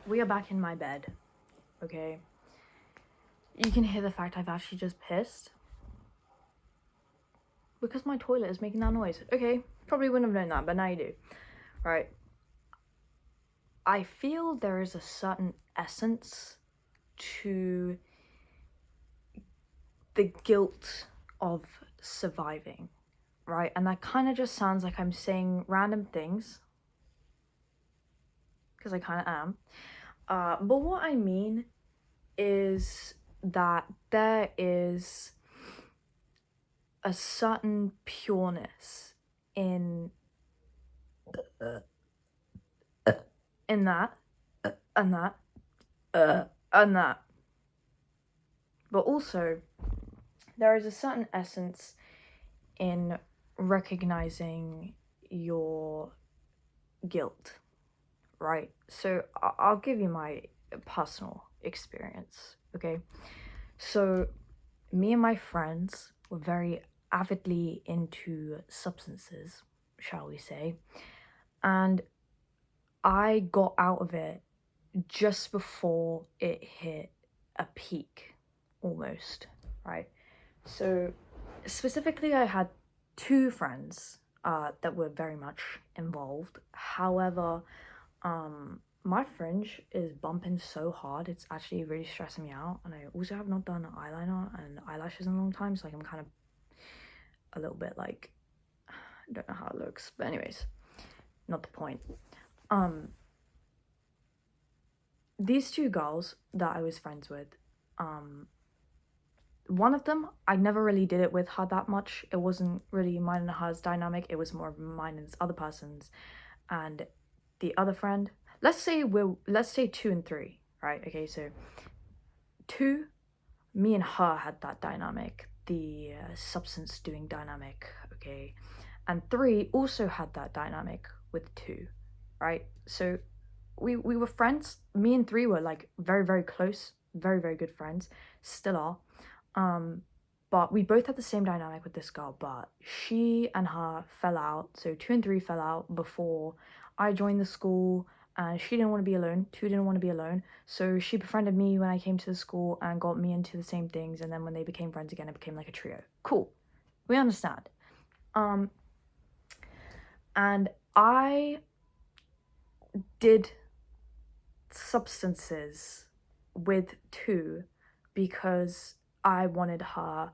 we are back in my bed, okay? You can hear the fact I've actually just pissed. Because my toilet is making that noise. Okay, probably wouldn't have known that, but now you do. Right. I feel there is a certain essence to the guilt of surviving, right? And that kind of just sounds like I'm saying random things, because I kind of am. But what I mean is that there is a certain pureness in that and that and that. But also, there is a certain essence in recognizing your guilt, right? So I'll give you my personal experience, okay? So me and my friends were very avidly into substances, shall we say, and I got out of it just before it hit a peak, almost, right? So specifically, I had two friends that were very much involved. However, my fringe is bumping so hard, it's actually really stressing me out. And I also have not done eyeliner and eyelashes in a long time, so like I'm kind of a little bit like, I don't know how it looks. But anyways, not the point. These two girls that I was friends with, one of them, I never really did it with her that much. It wasn't really mine and hers dynamic. It was more of mine and this other person's. And the other friend, let's say 2 and 3, right? Okay, so 2, me and her had that dynamic, the substance doing dynamic, okay? And 3 also had that dynamic with 2, right? So we were friends. Me and 3 were like very, very close, very, very good friends, still are. But we both had the same dynamic with this girl, but she and her fell out. So 2 and 3 fell out before I joined the school, and she didn't want to be alone. 2 didn't want to be alone. So she befriended me when I came to the school and got me into the same things, and then when they became friends again, it became like a trio. Cool. We understand. And I did substances with 2 because I wanted her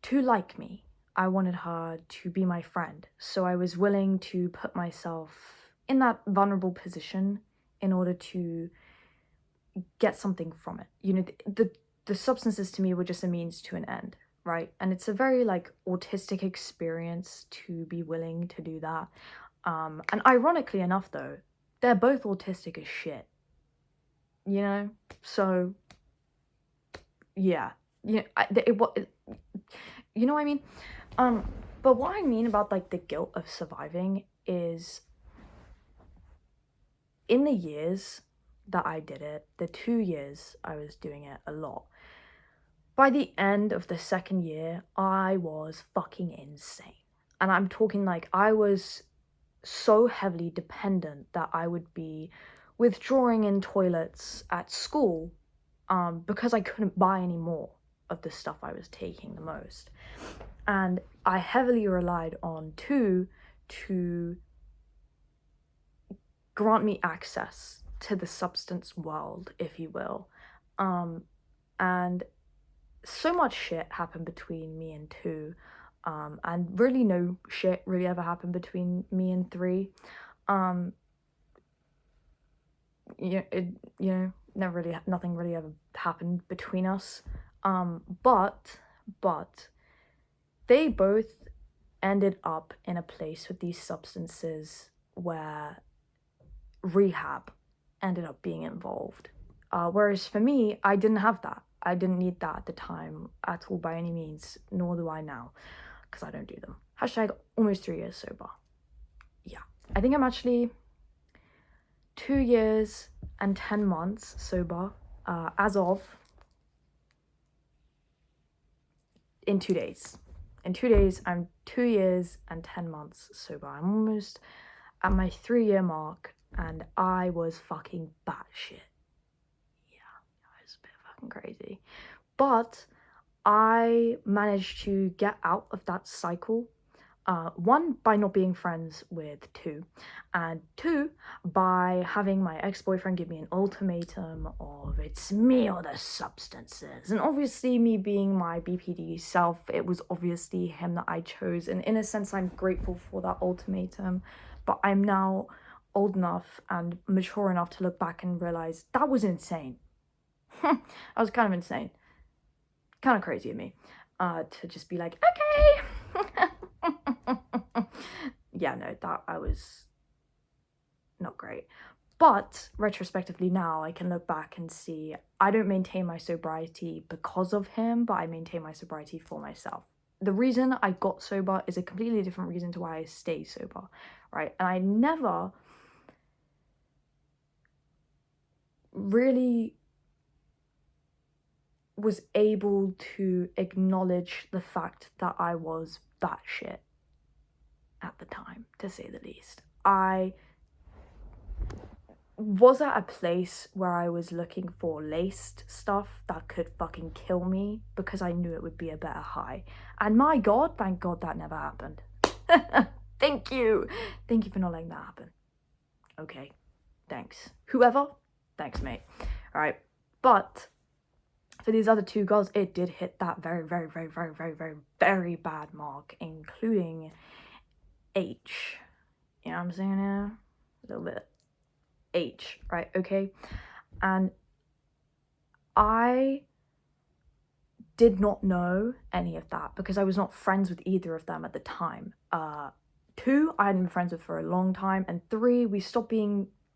to like me. I wanted her to be my friend. So I was willing to put myself in that vulnerable position in order to get something from it. You know, the substances to me were just a means to an end, right? And it's a very like autistic experience to be willing to do that. And ironically enough though, they're both autistic as shit. You know? So yeah. You know what I mean? But what I mean about like the guilt of surviving is in the years that I did it, the 2 years I was doing it a lot, by the end of the second year, I was fucking insane. And I'm talking like I was so heavily dependent that I would be withdrawing in toilets at school because I couldn't buy any more of the stuff I was taking the most. And I heavily relied on 2 to grant me access to the substance world, if you will. And so much shit happened between me and 2. And really no shit really ever happened between me and 3. Nothing really ever happened between us. But they both ended up in a place with these substances where rehab ended up being involved. Whereas for me, I didn't have that. I didn't need that at the time at all by any means, nor do I now, because I don't do them. Hashtag almost 3 years sober. Yeah. I think I'm actually 2 years and 10 months sober as of in 2 days. In 2 days, I'm 2 years and 10 months sober. I'm almost at my 3-year mark, and I was fucking batshit. Yeah, I was a bit fucking crazy. But I managed to get out of that cycle. One, by not being friends with two, and two, by having my ex-boyfriend give me an ultimatum of it's me or the substances. And obviously, me being my BPD self, it was obviously him that I chose. And in a sense, I'm grateful for that ultimatum. But I'm now old enough and mature enough to look back and realize that was insane. I was kind of insane. Kind of crazy of me. To just be like, okay. Yeah, no, that I was not great. But retrospectively now, I can look back and see I don't maintain my sobriety because of him, but I maintain my sobriety for myself. The reason I got sober is a completely different reason to why I stay sober, right? And I never really was able to acknowledge the fact that I was batshit at the time, to say the least. I was at a place where I was looking for laced stuff that could fucking kill me because I knew it would be a better high. And my God, thank God that never happened. Thank you. Thank you for not letting that happen. Okay, thanks. Whoever, thanks, mate. All right, but for these other two girls, it did hit that very, very, very, very, very, very, very bad mark, including H. You know what I'm saying here? A little bit. H, right? Okay. And I did not know any of that because I was not friends with either of them at the time. Two, I hadn't been friends with for a long time. And three, we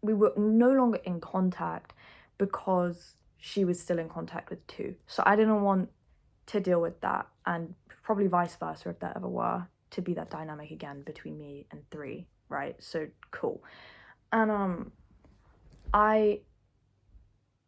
were no longer in contact because she was still in contact with two. So I didn't want to deal with that, and probably vice versa if there ever were to be that dynamic again between me and three, right? So cool. And I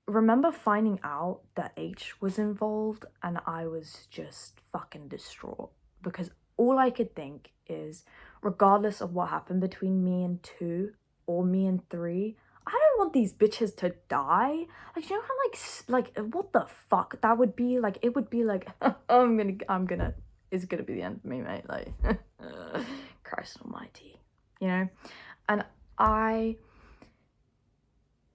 remember finding out that H was involved, and I was just fucking distraught because all I could think is, regardless of what happened between me and two or me and three, I don't want these bitches to die. Like, you know how like what the fuck that would be? Like, it would be like it's gonna be the end for me, mate. Like, Christ Almighty, you know. And I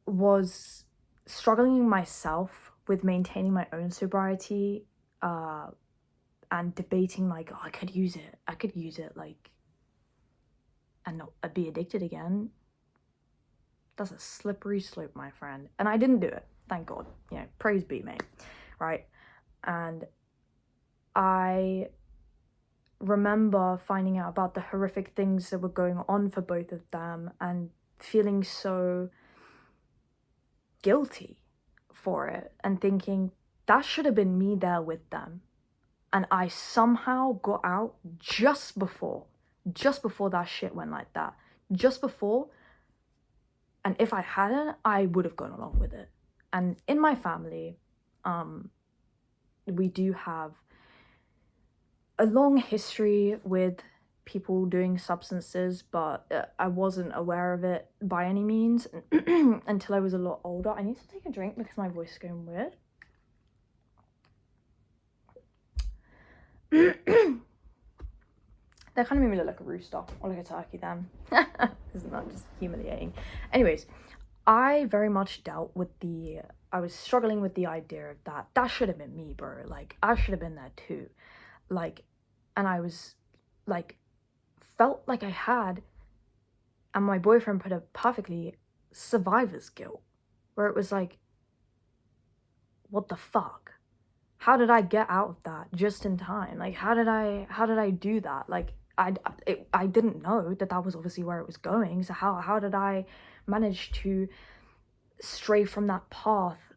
was struggling myself with maintaining my own sobriety, and debating like, oh, I could use it, like, and not be addicted again. That's a slippery slope, my friend. And I didn't do it, thank God. You know, praise be, mate. Right? And I remember finding out about the horrific things that were going on for both of them and feeling so guilty for it and thinking that should have been me there with them. And I somehow got out just before that shit went like that. Just before. And if I hadn't, I would have gone along with it. And in my family, we do have a long history with people doing substances, but I wasn't aware of it by any means until I was a lot older. I need to take a drink because my voice is going weird. That kind of made me look like a rooster or like a turkey then. Isn't that just humiliating? Anyways, I very much I was struggling with the idea of that should have been me, bro. Like, I should have been there too. Like, and I was like, felt like I had, and my boyfriend put it perfectly, survivor's guilt, where it was like, what the fuck? How did I get out of that just in time? Like, how did I do that? Like, I didn't know that was obviously where it was going. So how did I manage to stray from that path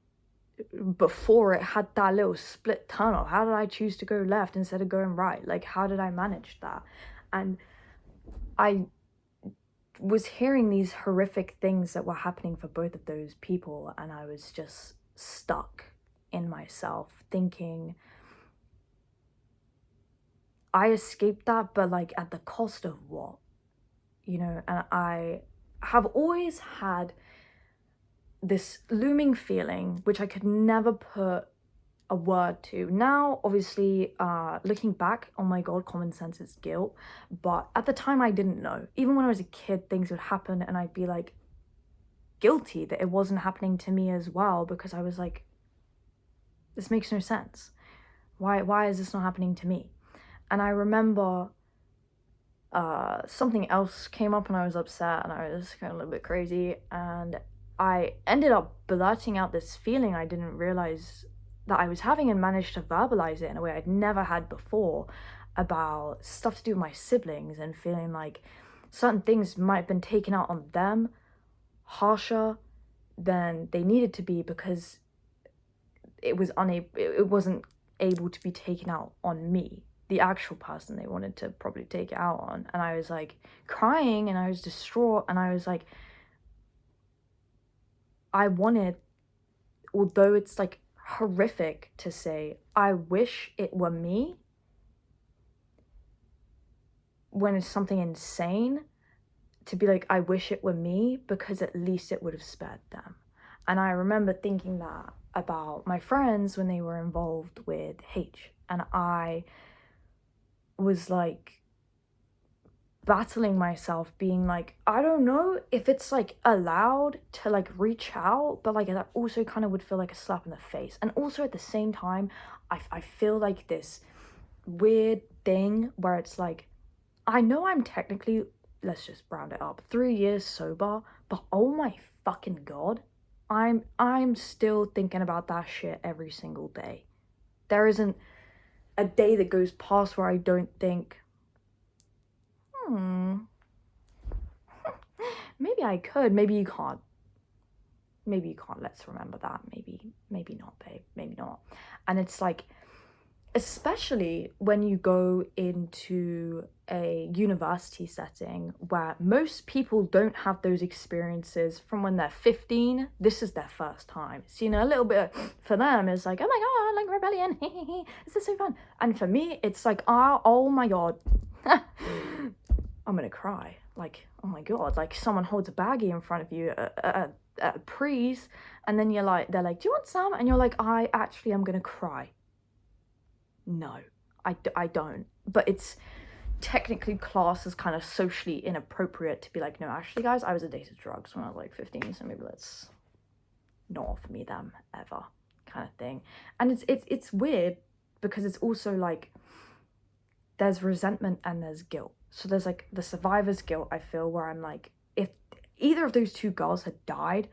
before it had that little split tunnel? How did I choose to go left instead of going right? Like, how did I manage that? And I was hearing these horrific things that were happening for both of those people, and I was just stuck in myself thinking, I escaped that, but like at the cost of what? You know, and I have always had this looming feeling which I could never put a word to. Now, obviously, looking back, oh my god, common sense is guilt. But at the time, I didn't know. Even when I was a kid, things would happen and I'd be like guilty that it wasn't happening to me as well, because I was like, this makes no sense. Why is this not happening to me? And I remember something else came up and I was upset and I was kind of a little bit crazy, and I ended up blurting out this feeling I didn't realize that I was having, and managed to verbalize it in a way I'd never had before, about stuff to do with my siblings, and feeling like certain things might have been taken out on them harsher than they needed to be, because it wasn't able to be taken out on me, the actual person they wanted to probably take it out on. And I was like crying and I was distraught, and I was like, I wanted, although it's like horrific to say, I wish it were me when it's something insane, to be like, I wish it were me, because at least it would have spared them. And I remember thinking that about my friends when they were involved with H, and I was like battling myself, being like, I don't know if it's like allowed to like reach out, but like that also kind of would feel like a slap in the face. And also at the same time, I feel like this weird thing where it's like, I know I'm technically, let's just round it up, 3 years sober, but oh my fucking god, I'm still thinking about that shit every single day. There isn't a day that goes past where I don't think, maybe I could, maybe you can't. Maybe you can't, let's remember that. Maybe not, babe, maybe not. And it's like, especially when you go into a university setting where most people don't have those experiences from when they're 15, this is their first time. So, you know, a little bit for them is like, oh my god, like rebellion, this is so fun. And for me, it's like, oh my god, I'm gonna cry. Like, oh my god, like someone holds a baggie in front of you at a prees, and then they're like, do you want some? And you're like, I actually am gonna cry. No, I don't. But it's technically classed as kind of socially inappropriate to be like, no, actually, guys, I was addicted to drugs when I was like 15, so maybe let's not offer me them ever, kind of thing. And it's weird, because it's also like, there's resentment and there's guilt. So there's like the survivor's guilt, I feel, where I'm like, if either of those two girls had died,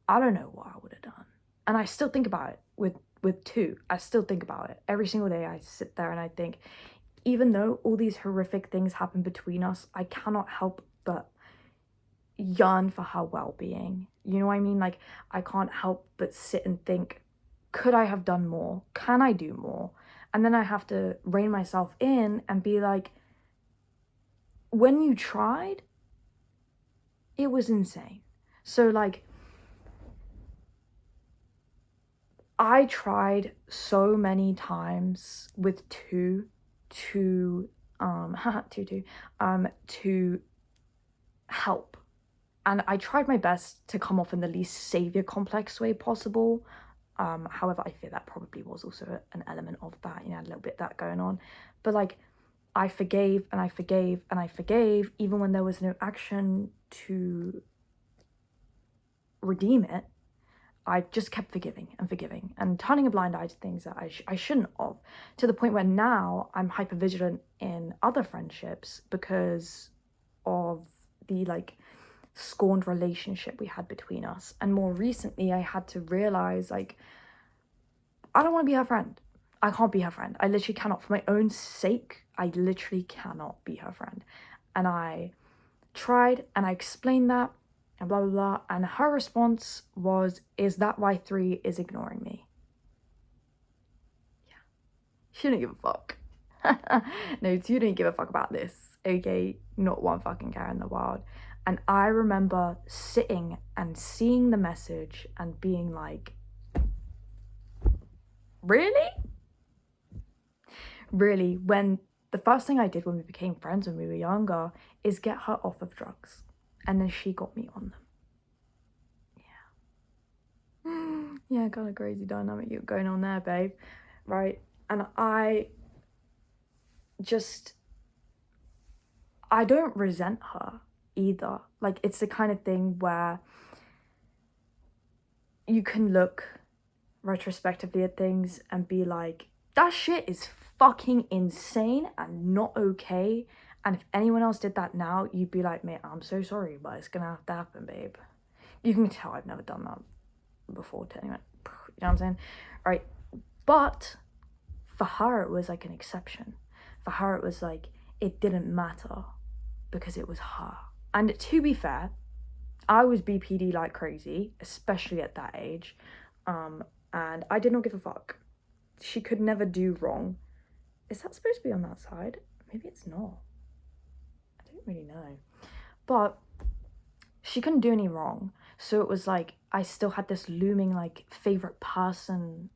I don't know what I would have done. And I still think about it with two. I still think about it every single day. I sit there and I think, even though all these horrific things happen between us, I cannot help but yearn for her well-being. You know what I mean? Like, I can't help but sit and think, could I have done more? Can I do more? And then I have to rein myself in and be like, when you tried, it was insane. So like, I tried so many times with to help. And I tried my best to come off in the least savior complex way possible. However, I fear that probably was also an element of that, you know, a little bit of that going on. But like, I forgave and I forgave and I forgave, even when there was no action to redeem it. I just kept forgiving and turning a blind eye to things that I shouldn't have, to the point where now I'm hypervigilant in other friendships because of the like scorned relationship we had between us. And more recently, I had to realize, like, I don't want to be her friend. I can't be her friend. I literally cannot. For my own sake, I literally cannot be her friend. And I tried and I explained that and blah, blah, blah. And her response was, is that why 3 is ignoring me? Yeah. She didn't give a fuck. No, 2 didn't give a fuck about this. Okay, not one fucking care in the world. And I remember sitting and seeing the message and being like, really? Really, when the first thing I did when we became friends when we were younger is get her off of drugs. And then she got me on them. Yeah, kind of crazy dynamic you're going on there, babe. Right? And I don't resent her either. Like, it's the kind of thing where you can look retrospectively at things and be like, that shit is fucking insane and not okay. And if anyone else did that now, you'd be like, mate, I'm so sorry, but it's gonna have to happen, babe. You can tell I've never done that before to anyone. You know what I'm saying? Right. But for her, it was like an exception. For her, it was like, it didn't matter because it was her. And to be fair, I was BPD like crazy, especially at that age. And I did not give a fuck. She could never do wrong. Is that supposed to be on that side? Maybe it's not. I don't really know. But she couldn't do any wrong. So it was like, I still had this looming like favorite person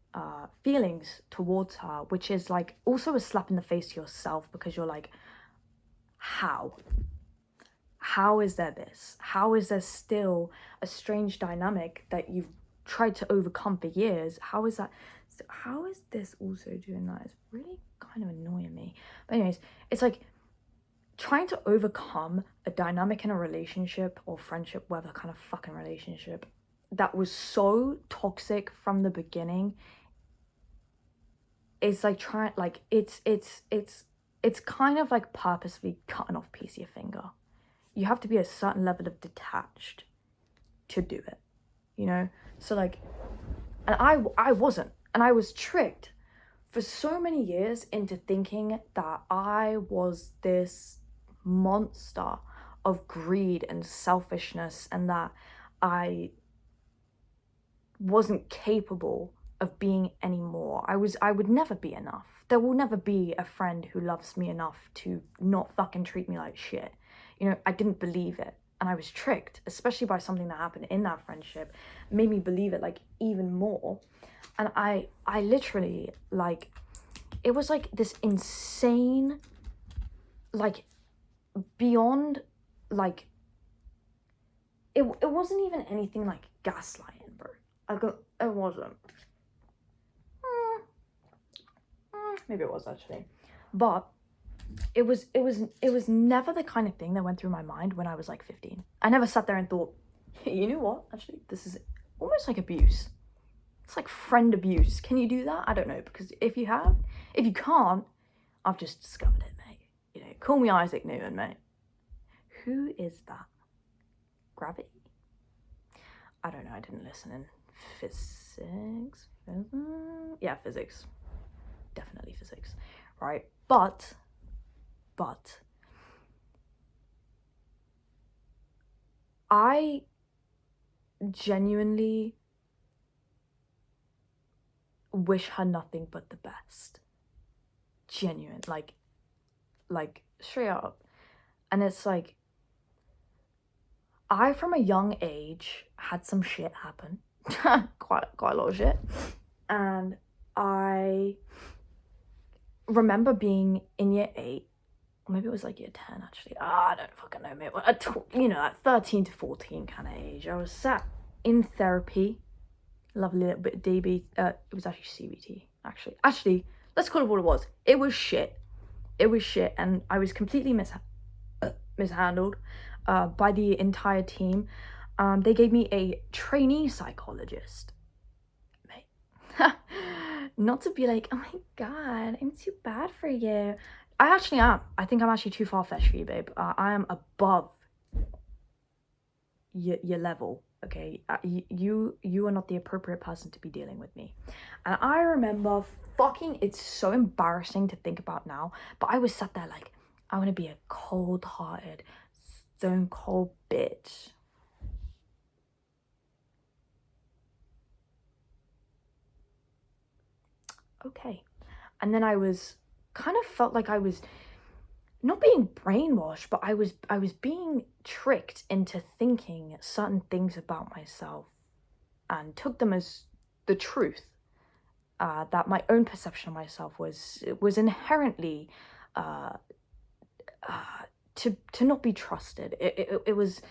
feelings towards her, which is like also a slap in the face to yourself, because you're like, how is there this? How is there still a strange dynamic that you've tried to overcome for years? How is that? How is this also doing that? It's really kind of annoying me. But anyways, it's like trying to overcome a dynamic in a relationship or friendship, whatever kind of fucking relationship, that was so toxic from the beginning. It's like trying, like, it's kind of like purposely cutting off a piece of your finger. You have to be a certain level of detached to do it, you know? So like, and I wasn't, and I was tricked for so many years into thinking that I was this monster of greed and selfishness, and that I wasn't capable of being any more. I would never be enough. There will never be a friend who loves me enough to not fucking treat me like shit. You know, I didn't believe it. And I was tricked, especially by something that happened in that friendship, made me believe it like even more. And I literally, like, it was like this insane, like, beyond, like, it wasn't even anything like gaslighting, bro. It wasn't. Maybe it was actually. But it was never the kind of thing that went through my mind when I was like 15. I never sat there and thought, hey, you know what? Actually, this is almost like abuse. It's like friend abuse. Can you do that? I don't know, because if you can't, I've just discovered it, mate. You know, call me Isaac Newton, mate. Who is that? Gravity? I don't know, I didn't listen in physics. Yeah, physics. Definitely physics, right? But I genuinely wish her nothing but the best. Genuine, like straight up. And it's like, I from a young age had some shit happen. quite a lot of shit. And I remember being in year 8, or maybe it was like year 10 actually. I don't fucking know, mate. You know, at 13 to 14 kind of age, I was sat in therapy. Lovely little bit of DB. It was actually CBT. Actually, let's call it what it was. It was shit. And I was completely mishandled by the entire team. They gave me a trainee psychologist. Mate. Not to be like, oh my god, I'm too bad for you. I actually am. I think I'm actually too far-fetched for you, babe. I am above your level, okay? You are not the appropriate person to be dealing with me. And I remember it's so embarrassing to think about now, but I was sat there like, I want to be a cold-hearted, stone cold bitch. Okay. And then I was kind of felt like I was not being brainwashed, but I was being tricked into thinking certain things about myself, and took them as the truth. That my own perception of myself was inherently to not be trusted. It was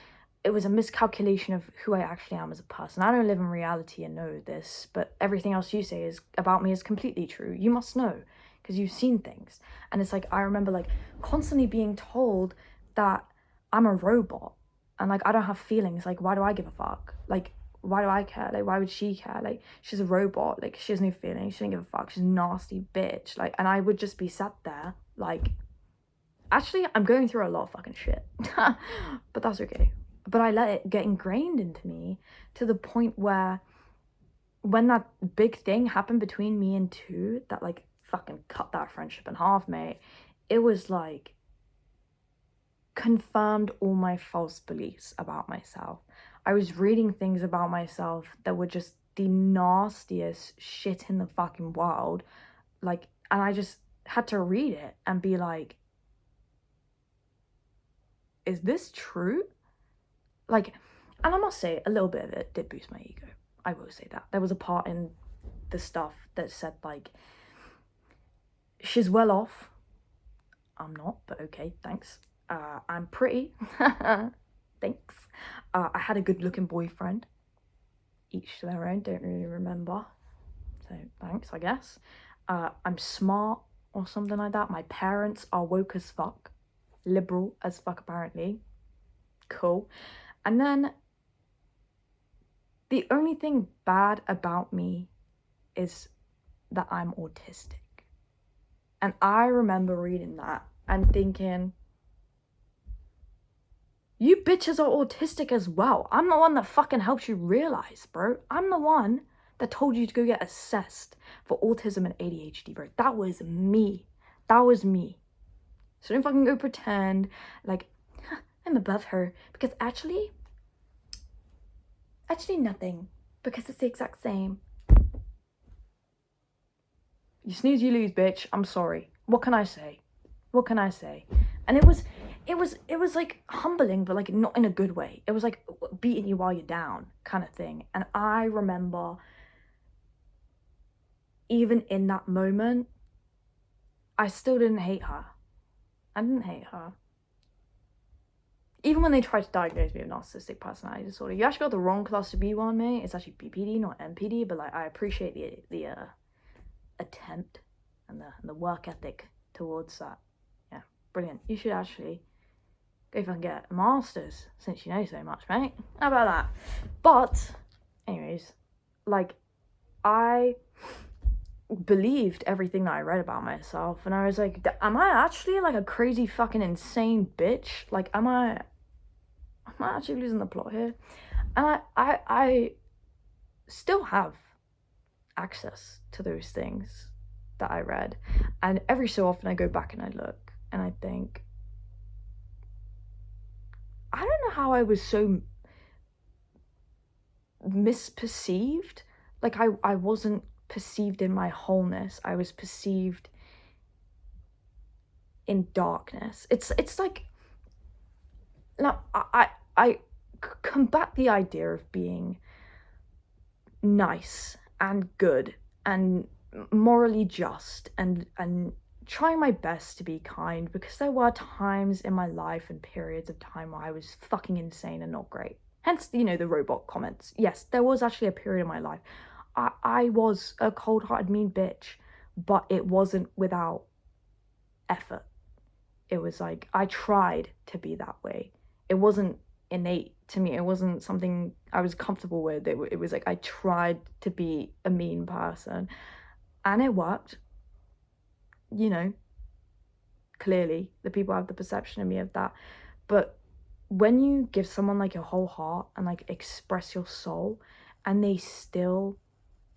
it was a miscalculation of who I actually am as a person. I don't live in reality and know this, but everything else you say is about me is completely true. You must know because you've seen things. And it's like I remember like constantly being told that I'm a robot and like I don't have feelings. Like why do I give a fuck? Like why do I care? Like why would she care? Like she's a robot. Like she has no feelings. She doesn't give a fuck. She's a nasty bitch. Like, and I would just be sat there like, actually I'm going through a lot of fucking shit. But that's okay. But I let it get ingrained into me to the point where when that big thing happened between me and two that like fucking cut that friendship in half, mate, it was like confirmed all my false beliefs about myself. I was reading things about myself that were just the nastiest shit in the fucking world. Like, and I just had to read it and be like, is this true? Like, and I must say, a little bit of it did boost my ego. I will say that. There was a part in the stuff that said, like, she's well off. I'm not, but okay, thanks. I'm pretty. Thanks. I had a good-looking boyfriend. Each to their own, don't really remember. So, thanks, I guess. I'm smart or something like that. My parents are woke as fuck. Liberal as fuck, apparently. Cool. And then the only thing bad about me is that I'm autistic. And I remember reading that and thinking, you bitches are autistic as well. I'm the one that fucking helps you realize, bro. I'm the one that told you to go get assessed for autism and ADHD, bro. That was me. That was me. So don't fucking go pretend like I'm above her, because actually nothing, because it's the exact same. You snooze, you lose, bitch. I'm sorry. What can I say? What can I say? And it was like humbling, but like not in a good way. It was like beating you while you're down kind of thing. And I remember even in that moment, I still didn't hate her. I didn't hate her. Even when they tried to diagnose me with narcissistic personality disorder, you actually got the wrong cluster B one, mate. It's actually BPD, not MPD. But like, I appreciate the attempt and the work ethic towards that. Yeah, brilliant. You should actually go fucking get a master's since you know so much, mate. How about that? But anyways, like, I believed everything that I read about myself, and I was like, am I actually like a crazy fucking insane bitch? Like, am I actually losing the plot here? And I still have access to those things that I read, and every so often I go back and I look and I think, I don't know how I was so misperceived. Like, I wasn't perceived in my wholeness. I was perceived in darkness. It's like, now I combat the idea of being nice and good and morally just and trying my best to be kind, because there were times in my life and periods of time where I was fucking insane and not great. Hence, the robot comments. Yes, there was actually a period in my life. I was a cold-hearted, mean bitch, but it wasn't without effort. It was like, I tried to be that way. It wasn't innate to me. It wasn't something I was comfortable with. It was like, I tried to be a mean person. And it worked. Clearly, the people have the perception of me of that. But when you give someone like your whole heart and like express your soul, and they still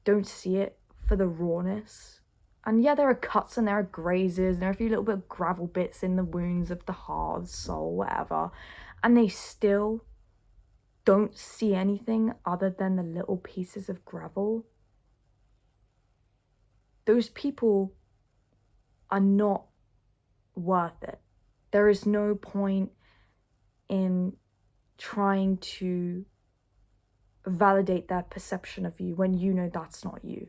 don't see it for the rawness, and yeah, there are cuts and there are grazes and there are a few little bit of gravel bits in the wounds of the heart, the soul, whatever, and they still don't see anything other than the little pieces of gravel, those people are not worth it. There is no point in trying to validate their perception of you when you know that's not you.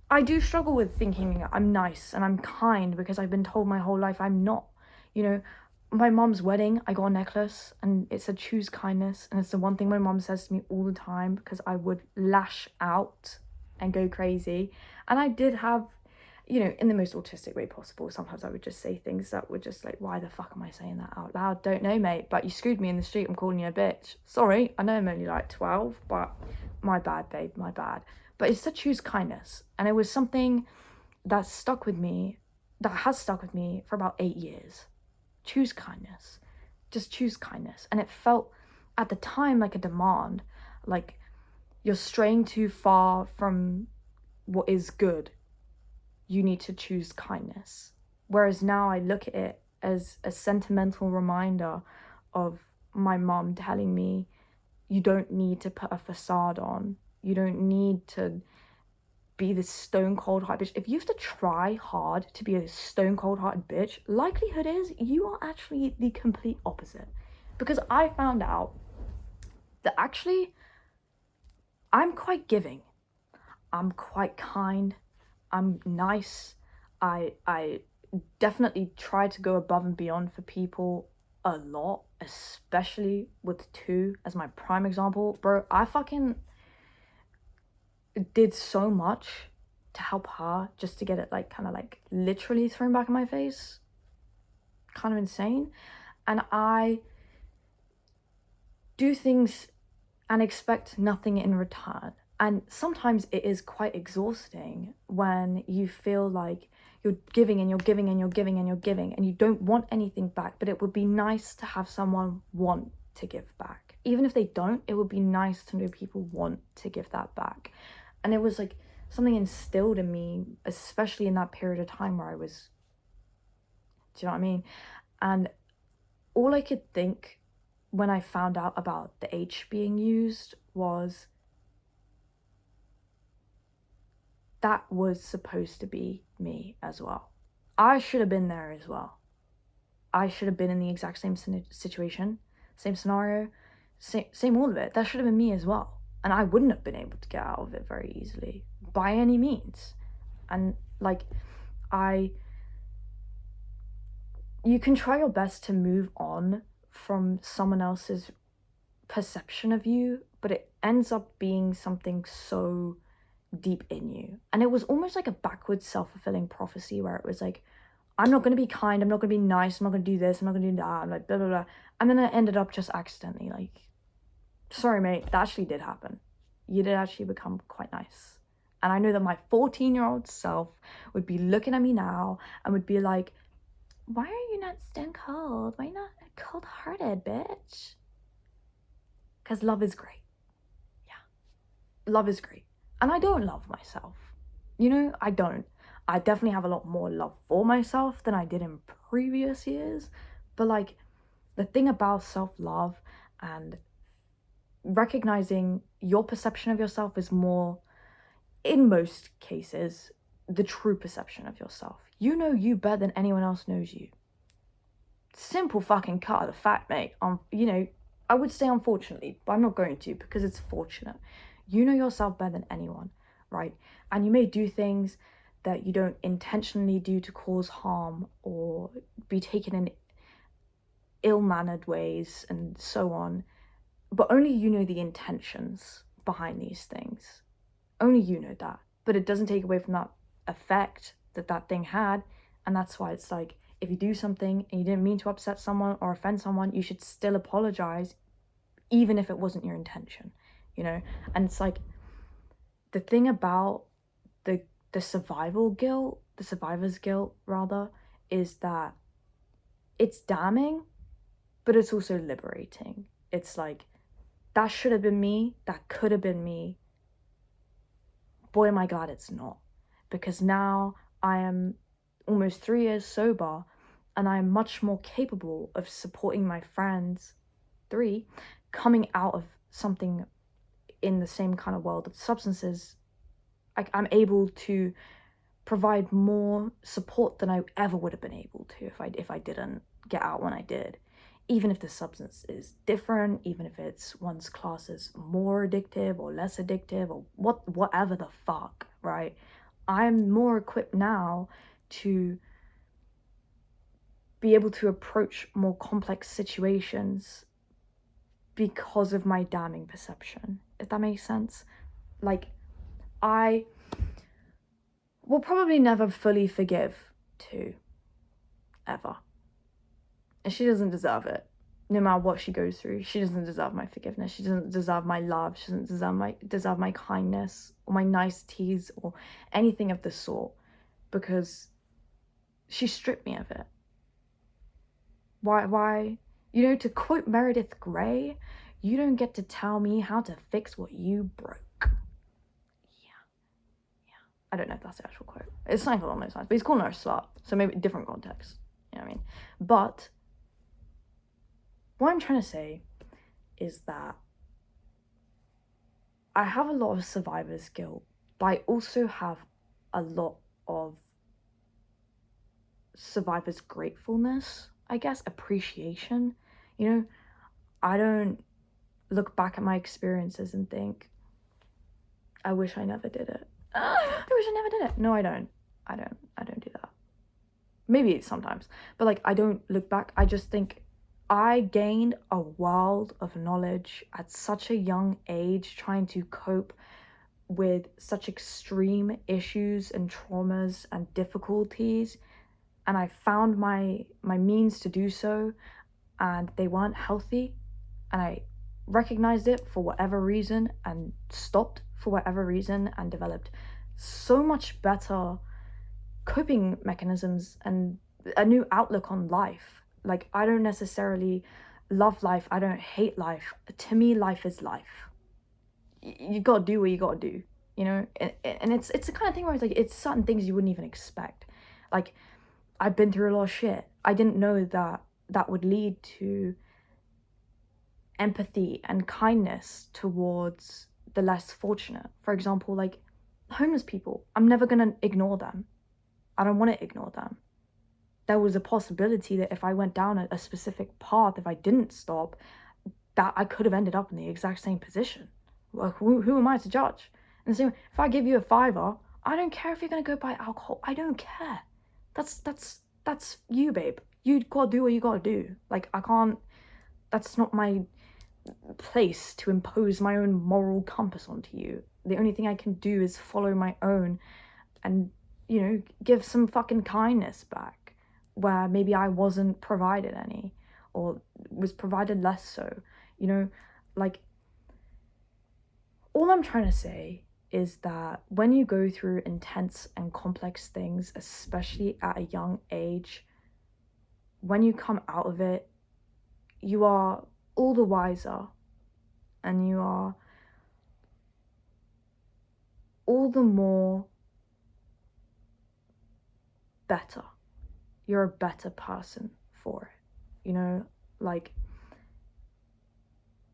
I do struggle with thinking I'm nice and I'm kind, because I've been told my whole life I'm not. my mom's wedding, I got a necklace and it said choose kindness. And it's the one thing my mom says to me all the time because I would lash out and go crazy. And I did have, in the most autistic way possible, sometimes I would just say things that were just like, why the fuck am I saying that out loud? Don't know, mate, but you screwed me in the street. I'm calling you a bitch. Sorry, I know I'm only like 12, but my bad, babe, my bad. But it's to choose kindness. And it was something that stuck with me, that has stuck with me for about 8 years. Choose kindness. Just choose kindness. And it felt at the time like a demand, like you're straying too far from what is good. You need to choose kindness. Whereas now I look at it as a sentimental reminder of my mom telling me, you don't need to put a facade on. You don't need to be this stone cold heart bitch. If you have to try hard to be a stone cold hearted bitch, likelihood is you are actually the complete opposite. Because I found out that actually I'm quite giving. I'm quite kind. I'm nice. I definitely try to go above and beyond for people a lot, especially with two as my prime example. Bro, I fucking did so much to help her just to get it like kind of like literally thrown back in my face. Kind of insane. And I do things and expect nothing in return. And sometimes it is quite exhausting when you feel like you're giving and you're giving and you're giving and you're giving and you don't want anything back. But it would be nice to have someone want to give back. Even if they don't, it would be nice to know people want to give that back. And it was like something instilled in me, especially in that period of time where I was, do you know what I mean? And all I could think when I found out about the H being used was that was supposed to be me as well. I should have been there as well. I should have been in the exact same situation, same scenario, same all of it. That should have been me as well. And I wouldn't have been able to get out of it very easily by any means. And like, you can try your best to move on from someone else's perception of you, but it ends up being something so deep in you. And it was almost like a backwards self-fulfilling prophecy where it was like, I'm not going to be kind, I'm not going to be nice, I'm not going to do this, I'm not going to do that, I'm like blah blah blah. And then I ended up just accidentally like, sorry mate, that actually did happen. You did actually become quite nice. And I know that my 14-year-old self would be looking at me now and would be like, why are you not stone cold? Why are you not cold-hearted, bitch? Because love is great. Yeah, love is great. And I don't love myself. I don't. I definitely have a lot more love for myself than I did in previous years. But like, the thing about self-love and recognizing your perception of yourself is more, in most cases, the true perception of yourself. You know you better than anyone else knows you. Simple fucking cut of the fact, mate. I would say unfortunately, but I'm not going to because it's fortunate. You know yourself better than anyone, right? And you may do things that you don't intentionally do to cause harm or be taken in ill-mannered ways and so on, but only you know the intentions behind these things. Only you know that. But it doesn't take away from that effect that thing had. And that's why it's like, if you do something and you didn't mean to upset someone or offend someone, you should still apologize, even if it wasn't your intention, And it's like, the thing about the survivor's guilt rather, is that it's damning, but it's also liberating. It's like, that should have been me, that could have been me. Boy, am I glad it's not. Because now I am almost 3 years sober and I am much more capable of supporting my friends, 3, coming out of something in the same kind of world of substances. I'm able to provide more support than I ever would have been able to if I didn't get out when I did. Even if the substance is different, even if it's one's class is more addictive or less addictive or whatever the fuck, right? I'm more equipped now to be able to approach more complex situations because of my damning perception, if that makes sense. Like, I will probably never fully forgive Tu, ever. And she doesn't deserve it. No matter what she goes through, she doesn't deserve my forgiveness. She doesn't deserve my love. She doesn't deserve my kindness or my niceties or anything of the sort, because she stripped me of it. Why? You know, to quote Meredith Grey, you don't get to tell me how to fix what you broke. Yeah. I don't know if that's the actual quote. It's something along those lines, but he's calling her a slut, so maybe different context. You know what I mean? But what I'm trying to say is that I have a lot of survivor's guilt, but I also have a lot of survivor's gratefulness, I guess, appreciation. You know, I don't look back at my experiences and think, I wish I never did it. I wish I never did it. No, I don't. I don't do that. Maybe sometimes, but like, I don't look back. I just think I gained a world of knowledge at such a young age, trying to cope with such extreme issues and traumas and difficulties, and I found my means to do so, and they weren't healthy, and I recognized it for whatever reason and stopped for whatever reason and developed so much better coping mechanisms and a new outlook on life. Like, I don't necessarily love life, I don't hate life. To me, life is life. You gotta do what you gotta do, you know? And it's the kind of thing where it's like, it's certain things you wouldn't even expect. Like, I've been through a lot of shit. I didn't know that would lead to empathy and kindness towards the less fortunate. For example, like homeless people. I'm never gonna ignore them. I don't want to ignore them. There was a possibility that if I went down a specific path, if I didn't stop, that I could have ended up in the exact same position. Well, who am I to judge? And the same way, if I give you a $5, I don't care if you're gonna go buy alcohol. I don't care. That's you, babe. You gotta do what you gotta do. Like, I can't. That's not my place to impose my own moral compass onto you. The only thing I can do is follow my own and, you know, give some fucking kindness back where maybe I wasn't provided any or was provided less so. You know, like, all I'm trying to say is that when you go through intense and complex things, especially at a young age, when you come out of it, you are all the wiser, and you are all the more better. You're a better person for it. You know, like,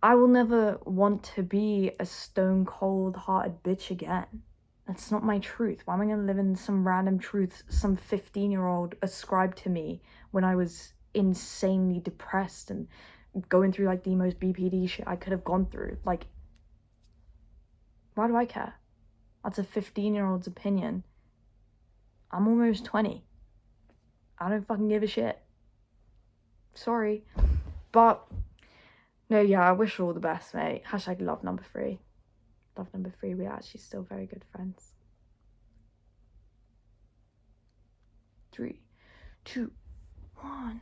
I will never want to be a stone cold hearted bitch again. That's not my truth. Why am I gonna live in some random truth some 15-year-old ascribed to me when I was insanely depressed and going through like the most BPD shit I could have gone through? Like, why do I care? That's a 15-year-old's opinion. I'm almost 20. I don't fucking give a shit. Sorry. But, no, yeah, I wish her all the best, mate. Hashtag love number 3. Love number 3, we're actually still very good friends. 3, 2, 1.